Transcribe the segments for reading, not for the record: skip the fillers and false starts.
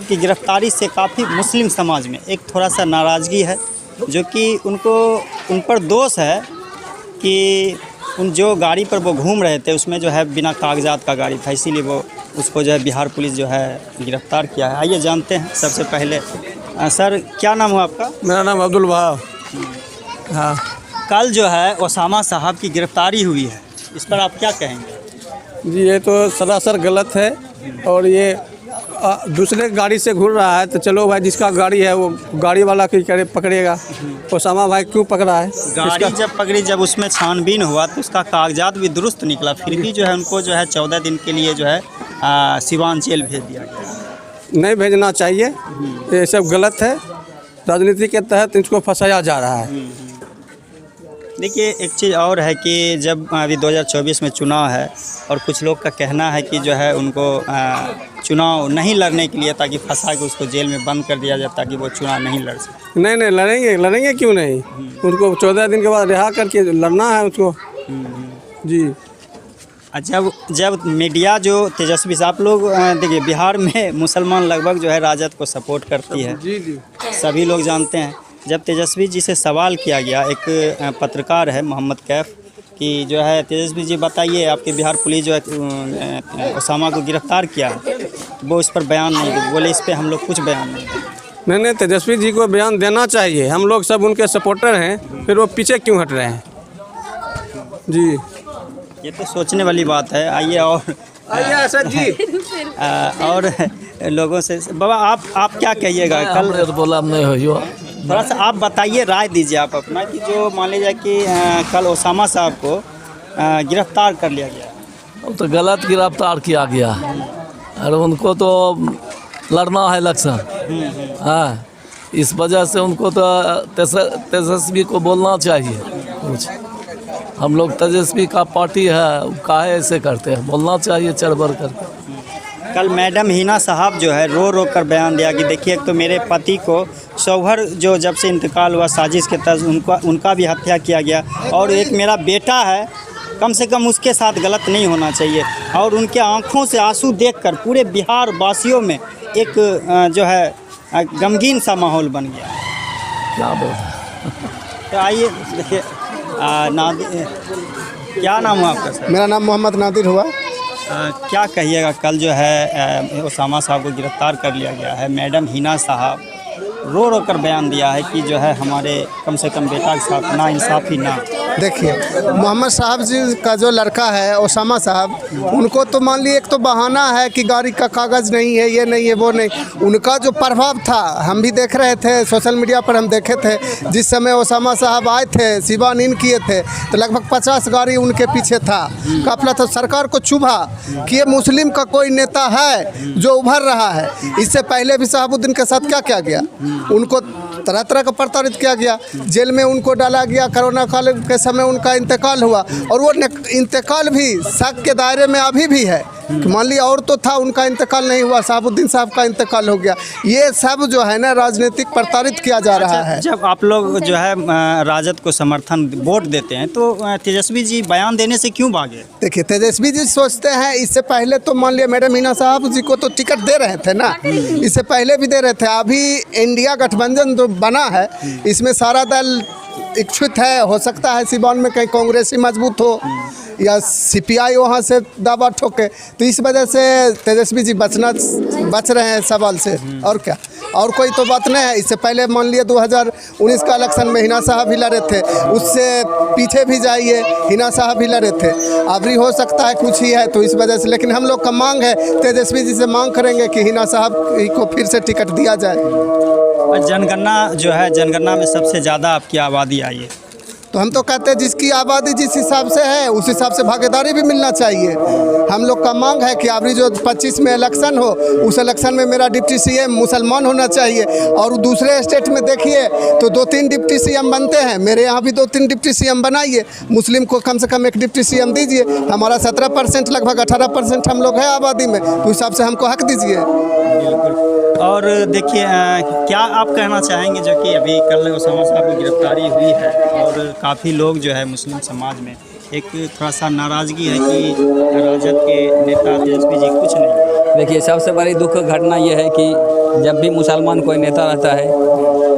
की गिरफ्तारी से काफ़ी मुस्लिम समाज में एक थोड़ा सा नाराज़गी है, जो कि उन पर दोष है कि उन जो गाड़ी पर वो घूम रहे थे उसमें जो है बिना कागजात का गाड़ी था, इसीलिए वो उसको जो है बिहार पुलिस जो है गिरफ़्तार किया है। आइए जानते हैं सबसे पहले। सर क्या नाम हुआ आपका? मेरा नाम अब्दुल वहाब। हाँ, कल जो है ओसामा साहब की गिरफ़्तारी हुई है, इस पर आप क्या कहेंगे? जी ये तो सरासर गलत है और ये दूसरे गाड़ी से घूर रहा है तो चलो भाई, जिसका गाड़ी है वो गाड़ी वाला की करे पकड़ेगा। ओसामा भाई क्यों पकड़ा है? गाड़ी जब पकड़ी, जब उसमें छानबीन हुआ तो उसका कागजात भी दुरुस्त निकला, फिर भी जो है उनको जो है 14 दिन के लिए जो है सिवान जेल भेज दिया गया। नहीं भेजना चाहिए, ये सब गलत है। राजनीति के तहत इसको फंसाया जा रहा है। देखिए एक चीज़ और है कि जब अभी 2024 में चुनाव है और कुछ लोग का कहना है कि जो है उनको चुनाव नहीं लड़ने के लिए, ताकि फंसा के उसको जेल में बंद कर दिया जाए ताकि वो चुनाव नहीं लड़ सके। नहीं लड़ेंगे क्यों नहीं? उनको 14 दिन के बाद रिहा करके लड़ना है उसको। जी जब मीडिया जो तेजस्वी साहब, आप लोग देखिए बिहार में मुसलमान लगभग जो है राजद को सपोर्ट करती है, जी सभी लोग जानते हैं। जब तेजस्वी जी से सवाल किया गया, एक पत्रकार है मोहम्मद कैफ, कि जो है तेजस्वी जी बताइए आपके बिहार पुलिस जो है ओसामा को गिरफ़्तार किया है, वो इस पर बयान नहीं दे, बोले इस पर हम लोग कुछ बयान नहीं दें। नहीं, तेजस्वी जी को बयान देना चाहिए। हम लोग सब उनके सपोर्टर हैं, फिर वो पीछे क्यों हट रहे हैं? जी ये तो सोचने वाली बात है। आइए सर जी और लोगों से बाबा आप क्या कहिएगा? कल तो बोला नहीं हो, थोड़ा सा आप बताइए, राय दीजिए आप अपना, कि जो मान लीजिए कि कल ओसामा साहब को गिरफ्तार कर लिया गया, तो गलत गिरफ्तार किया गया और उनको तो लड़ना है इलेक्शन। हाँ, इस वजह से उनको तो तेजस्वी को बोलना चाहिए कुछ। हम लोग तेजस्वी का पार्टी है, काहे ऐसे करते हैं? बोलना चाहिए चढ़ बढ़ करके। कल मैडम हिना साहब जो है रो कर बयान दिया कि देखिए, एक तो मेरे पति को शौहर जो जब से इंतकाल हुआ साजिश के तहत उनका भी हत्या किया गया, और एक मेरा बेटा है, कम से कम उसके साथ गलत नहीं होना चाहिए। और उनके आंखों से आंसू देखकर पूरे बिहार वासियों में एक जो है गमगीन सा माहौल बन गया। क्या बोल? तो आइए देखिए, क्या नाम हुआ आपका सर? मेरा नाम मोहम्मद नादिर हुआ। क्या कहिएगा, कल जो है ओसामा साहब को गिरफ़्तार कर लिया गया है, मैडम हिना साहब रो कर बयान दिया है कि जो है हमारे कम से कम बेटा के साथ नाइंसाफ़ी ना। देखिए, मोहम्मद साहब जी का जो लड़का है ओसामा साहब, उनको तो मान ली एक तो बहाना है कि गाड़ी का कागज़ नहीं है, ये नहीं है, वो नहीं। उनका जो प्रभाव था हम भी देख रहे थे, सोशल मीडिया पर हम देखे थे। जिस समय ओसामा साहब आए थे, सिवान इन किए थे, तो लगभग 50 गाड़ी उनके पीछे था। काफिला तो सरकार को चुभा कि ये मुस्लिम का कोई नेता है जो उभर रहा है। इससे पहले भी शहाबुद्दीन के साथ क्या किया गया? उनको तरह तरह का प्रताड़ित किया गया, जेल में उनको डाला गया। कोरोना काल के समय उनका इंतकाल हुआ, और वो इंतकाल भी शक के दायरे में अभी भी है। मान लिया और तो था, उनका इंतकाल नहीं हुआ, शहाबुद्दीन साहब का इंतकाल हो गया। ये सब जो है ना राजनीतिक प्रताड़ित किया जा रहा है। जब आप लोग जो है राजद को समर्थन वोट देते हैं, तो तेजस्वी जी बयान देने से क्यों भागे? देखिए, तेजस्वी जी सोचते हैं, इससे पहले तो मान लिया मैडम हिना साहब जी को तो टिकट दे रहे थे ना, इससे पहले भी दे रहे थे। अभी इंडिया गठबंधन जो बना है, इसमें सारा दल इच्छुक है। हो सकता है सिवान में कहीं कांग्रेस ही मजबूत हो या सीपीआई वहाँ से दावा ठोके, तो इस वजह से तेजस्वी जी बच रहे हैं सवाल से। और क्या, और कोई तो बात नहीं है। इससे पहले मान लिया 2019 का इलेक्शन में हिना साहब भी लड़े थे, उससे पीछे भी जाइए हिना साहब भी लड़े थे। अभी हो सकता है कुछ ही है, तो इस वजह से। लेकिन हम लोग का मांग है, तेजस्वी जी से मांग करेंगे कि हिना साहब को फिर से टिकट दिया जाए। जनगणना जो है, जनगणना में सबसे ज़्यादा आपकी आबादी आई है, तो हम तो कहते हैं जिसकी आबादी जिस हिसाब से है उस हिसाब से भागीदारी भी मिलना चाहिए। हम लोग का मांग है कि अभी जो 25 में इलेक्शन हो, उस इलेक्शन में मेरा डिप्टी सीएम मुसलमान होना चाहिए। और दूसरे स्टेट में देखिए तो 2-3 डिप्टी सीएम बनते हैं, मेरे यहाँ भी 2-3 डिप्टी सीएम बनाइए। मुस्लिम को कम से कम एक डिप्टी सीएम दीजिए। हमारा 17% लगभग 18% हम लोग हैं आबादी में, तो हिसाब से हमको हक दीजिए। बिल्कुल। और देखिए, क्या आप कहना चाहेंगे, जो कि अभी कल ओसामा साहब की गिरफ्तारी हुई है और काफ़ी लोग जो है मुस्लिम समाज में एक थोड़ा सा नाराज़गी है कि राजद के नेता तेजस्वी जी कुछ नहीं? देखिए, सबसे बड़ी दुख घटना ये है कि जब भी मुसलमान कोई नेता रहता है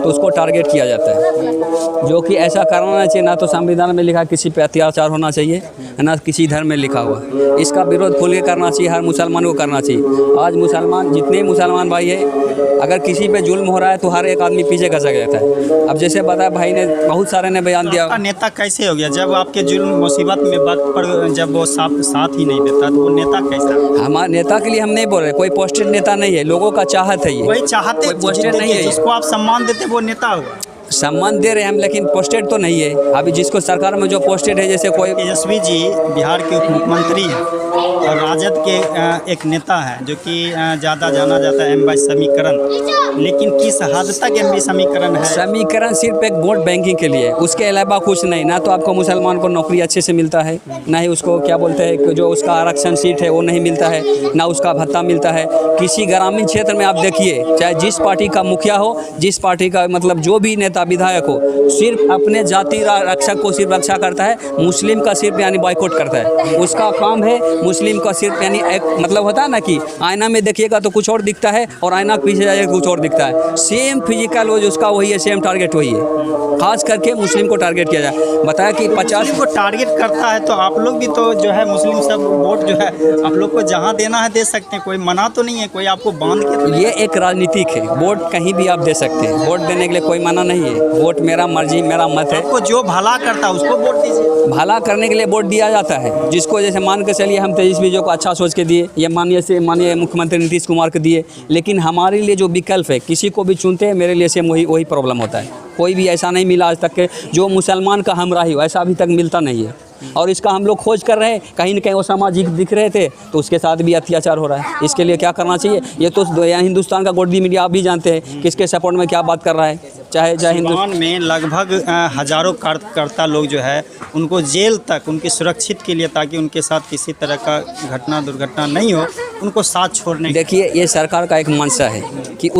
तो उसको टारगेट किया जाता है, जो कि ऐसा करना चाहिए। ना तो संविधान में लिखा किसी पे अत्याचार होना चाहिए, ना किसी धर्म में लिखा हुआ। इसका विरोध खुल के करना चाहिए, हर मुसलमान को करना चाहिए। आज मुसलमान जितने मुसलमान भाई है, अगर किसी पे जुल्म हो रहा है तो हर एक आदमी पीछे खसक जाता है। अब जैसे बताया भाई ने, बहुत सारे ने बयान दिया। आपका नेता कैसे हो गया जब आपके जुल्म मुसीबत में वक्त पर जब वो साथ ही नहीं देता, तो वो नेता कैसा? हमारे नेता के लिए हम नहीं बोल रहे, कोई पोस्टेड नेता नहीं है, लोगों का चाहत है ये। वही चाहते कोई पोस्टेड नहीं है, जिसको आप सम्मान देते वो नेता हुआ। सम्मान दे रहे हैं हम, लेकिन पोस्टेड तो नहीं है। अभी जिसको सरकार में जो पोस्टेड है, जैसे कोई तेजस्वी जी बिहार के उप मुख्यमंत्री हैं और राजद के एक नेता हैं जो कि ज़्यादा जाना जाता है एमवाई समीकरण, लेकिन किस हद तक एमवाई समीकरण है? समीकरण सिर्फ एक वोट बैंकिंग के लिए, उसके अलावा कुछ नहीं। ना तो आपको मुसलमान को नौकरी अच्छे से मिलता है, ना ही उसको क्या बोलते हैं कि जो उसका आरक्षण सीट है वो नहीं मिलता है, ना उसका भत्ता मिलता है। किसी ग्रामीण क्षेत्र में आप देखिए, चाहे जिस पार्टी का मुखिया हो, जिस पार्टी का मतलब जो भी नेता विधायक हो, सिर्फ अपने जाति रक्षक को सिर्फ रक्षा करता है, मुस्लिम का सिर्फ यानी बॉयकॉट करता है। उसका काम है मुस्लिम का सिर्फ यानी एक मतलब होता है ना कि आईना में देखिएगा तो कुछ और दिखता है और आईना के पीछे जाइएगा कुछ और दिखता है। सेम फिजिकल वो उसका वही है, सेम टारगेट वही है। खास करके मुस्लिम को टारगेट किया जाए। बताया कि 50 को टारगेट करता है, तो आप लोग भी तो जो है मुस्लिम सब वोट जो है आप लोग को जहाँ देना है दे सकते हैं, कोई मना तो नहीं है, कोई आपको बांध के तो नहीं। ये एक राजनीतिक है, वोट कहीं भी आप दे सकते हैं, वोट देने के लिए कोई मना नहीं है। वोट मेरा मर्जी, मेरा मत है। आपको जो भला करता है उसको वोट दीजिए। भला करने के लिए वोट दिया जाता है, जिसको जैसे मान के चलिए हम तेजस्वी जी को अच्छा सोच के दिए, ये माननीय मुख्यमंत्री नीतीश कुमार को दिए, लेकिन हमारे लिए जो विकल्प है, किसी को भी चुनते हैं, मेरे लिए सेम वही प्रॉब्लम होता है। कोई भी ऐसा नहीं मिला आज तक के जो मुसलमान का हमराही हो, ऐसा अभी तक मिलता नहीं है। और इसका हम लोग खोज कर रहे हैं, कहीं न कहीं वो सामाजिक दिख रहे थे तो उसके साथ भी अत्याचार हो रहा है। इसके लिए क्या करना चाहिए? ये तो हिंदुस्तान का गोदी मीडिया आप भी जानते हैं किसके सपोर्ट में क्या बात कर रहा है। चाहे हिंदुस्तान में लगभग हजारों कार्यकर्ता लोग जो है उनको जेल तक उनकी सुरक्षित के लिए, ताकि उनके साथ किसी तरह का दुर्घटना नहीं हो, उनको साथ छोड़ने। देखिए, ये सरकार का एक मंशा है कि